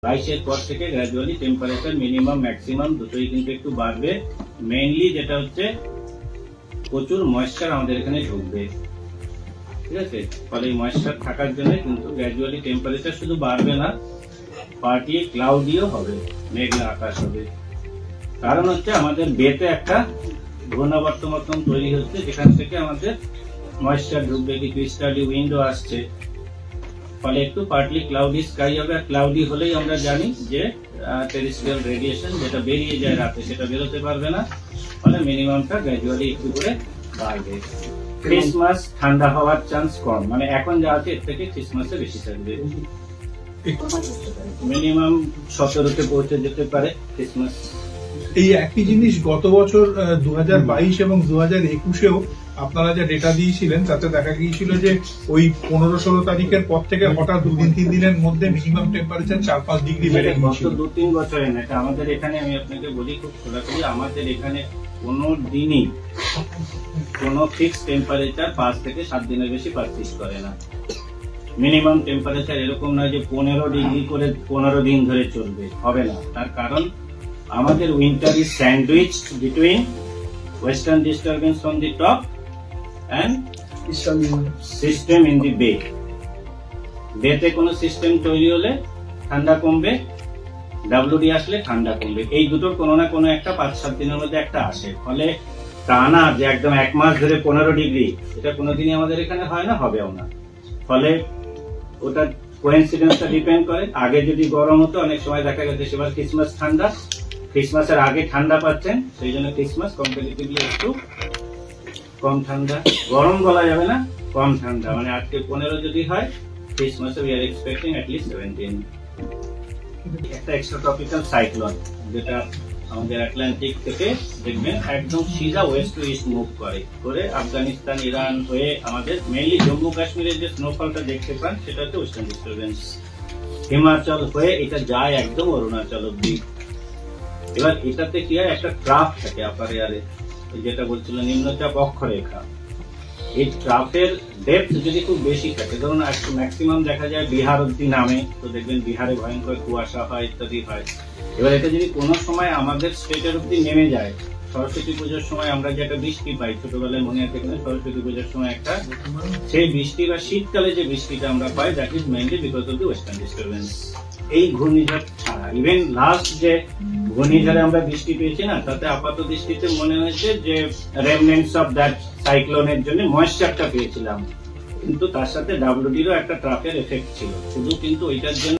22 পর থেকে gradually temperature minimum maximum দুটোই কিন্তু একটু বাড়বে। মেইনলি যেটা হচ্ছে প্রচুর ময়েশ্চার আমাদের এখানে ঢুকবে, ঠিক আছে। ফলে ময়েশ্চার থাকার জন্য কিন্তু গ্র্যাজুয়ালি টেম্পারেচার শুধু বাড়বে না, পার্টি ক্লাউডিও হবে, মেঘলা আকাশ হবে। কারণ হচ্ছে আমাদের বেতে একটা ঘূর্ণাবর্ত মতন তৈরি হচ্ছে, যেখান থেকে আমাদের ময়েশ্চার ঢুকবে, কিছু ইস্টার্লি উইন্ডো আসছে, ফলে একটু পার্টলি ক্লাউডি স্কাই হবে। আর ক্লাউডি হলেই আমরা জানি যে টেরেস্ট্রিয়াল রেডিয়েশন যেটা বেরিয়ে যায় রাতে সেটা বেরোতে পারবে না, ফলে মিনিমামটা গ্র্যাজুয়ালি একটু করে বাড়বে। ক্রিসমাস ঠান্ডা হওয়ার চান্স কম, মানে এখন যা আছে এর থেকে ক্রিসমাসে বেশি থাকবে। মিনিমাম 17তে পৌঁছে যেতে পারে ক্রিসমাস। এই একই জিনিস গত বছর 2022 এবং 2021-এও আপনারা যে ডেটা দিয়েছিলেন তাতে দেখা গিয়েছিল যে ওই 15-16 তারিখের পর থেকে হঠাৎ 2-3 দিনের মধ্যে মিনিমাম টেম্পারেচার 4-5 ডিগ্রি বেড়ে গিয়েছিল। 2-3 বছরে না, আমাদের এখানে আমি আপনাকে বলি খুব সরাসরি, আমাদের এখানে কোনো দিনই কোনো ফিক্স টেম্পারেচার 5 থেকে 7 দিনের বেশি পারসিস্ট করে না। মিনিমাম টেম্পারেচার এরকম নয় যে 15 ডিগ্রি করে 15 দিন ধরে চলবে, হবে না। তার কারণ আমাদের winter is sandwiched between western disturbance from the top and system in the bay. বেতে কোনো সিস্টেম তৈরি হলে ঠান্ডা কমবে, ডাব্লিউডি আসলে ঠান্ডা কমবে, এই দুটোর কোনো না কোনো একটা 5-7 দিনের মধ্যে একটা আসে। ফলে তা না যে একদম 1 মাস ধরে 15 ডিগ্রি, এটা কোনোদিনই আমাদের এখানে হয় না, হবেও না। ফলে ওটা কোইন্সিডেন্সটা ডিপেন্ড করে। আগে যদি গরম হতো, অনেক সময় দেখা গেছে সেবার ক্রিসমাস ঠান্ডা, ক্রিসমাসের আগে ঠান্ডা পাচ্ছেন, সেই জন্য ক্রিসমাস কম্পারেটিভলি একটু কম ঠান্ডা। গরম বলা যাবে না, কম ঠান্ডা, মানে আজকে 15 যদি হয়, ক্রিসমাসে we are expecting at least 17। একটা এক্সট্রা ট্রপিক্যাল সাইক্লোন যেটা আমাদের আটলান্টিক থেকে দেখবেন একদম সিধা ওয়েস্ট টু ইস্ট মুভ করে আফগানিস্তান, ইরান হয়ে আমাদের মেইনলি জম্মু কাশ্মীরের যে স্নোফলটা দেখতে পান সেটা হচ্ছে ওয়েস্টার্ন ডিস্টারবেন্স, হিমাচল হয়ে এটা যায় একদম অরুণাচল অব্দি। এবার এটাতে কি হয়, একটা ট্রাফ থাকে আপার এয়ারে, যেটা বলছিল নিম্নচাপ অক্ষরেখা। এই ট্রাফের ডেপথ যদি খুব বেশি থাকে, ধরুন ম্যাক্সিমাম দেখা যায় বিহার অব্দি নামে, তো দেখবেন বিহারে ভয়ঙ্কর কুয়াশা হয় ইত্যাদি হয়। এবার এটা যদি কোনো সময় আমাদের স্টেটের অব্দি নেমে যায়, সরস্বতী পুজোর সময় আমরা যে একটা বৃষ্টি পাই, ছোটবেলায় মনে আছে কিনা, সরস্বতী পুজোর সময় একটা, সেই বৃষ্টি বা শীতকালে যে বৃষ্টিটা আমরা পাই, that is mainly because of the western disturbance. এই ঘূর্ণিঝড় ছাড়া ইভেন লাস্ট যে ঘূর্ণিঝড়ে আমরা বৃষ্টি পেয়েছি না, তাতে আপাত দৃষ্টিতে মনে হয়েছে যে রেমনেন্টস অফ দ্যাট সাইক্লোনের জন্য ময়েশ্চারটা পেয়েছিলাম, কিন্তু তার সাথে ডাব্লিউডিরও একটা ট্রাফের এফেক্ট ছিল, শুধু কিন্তু ওইটার জন্য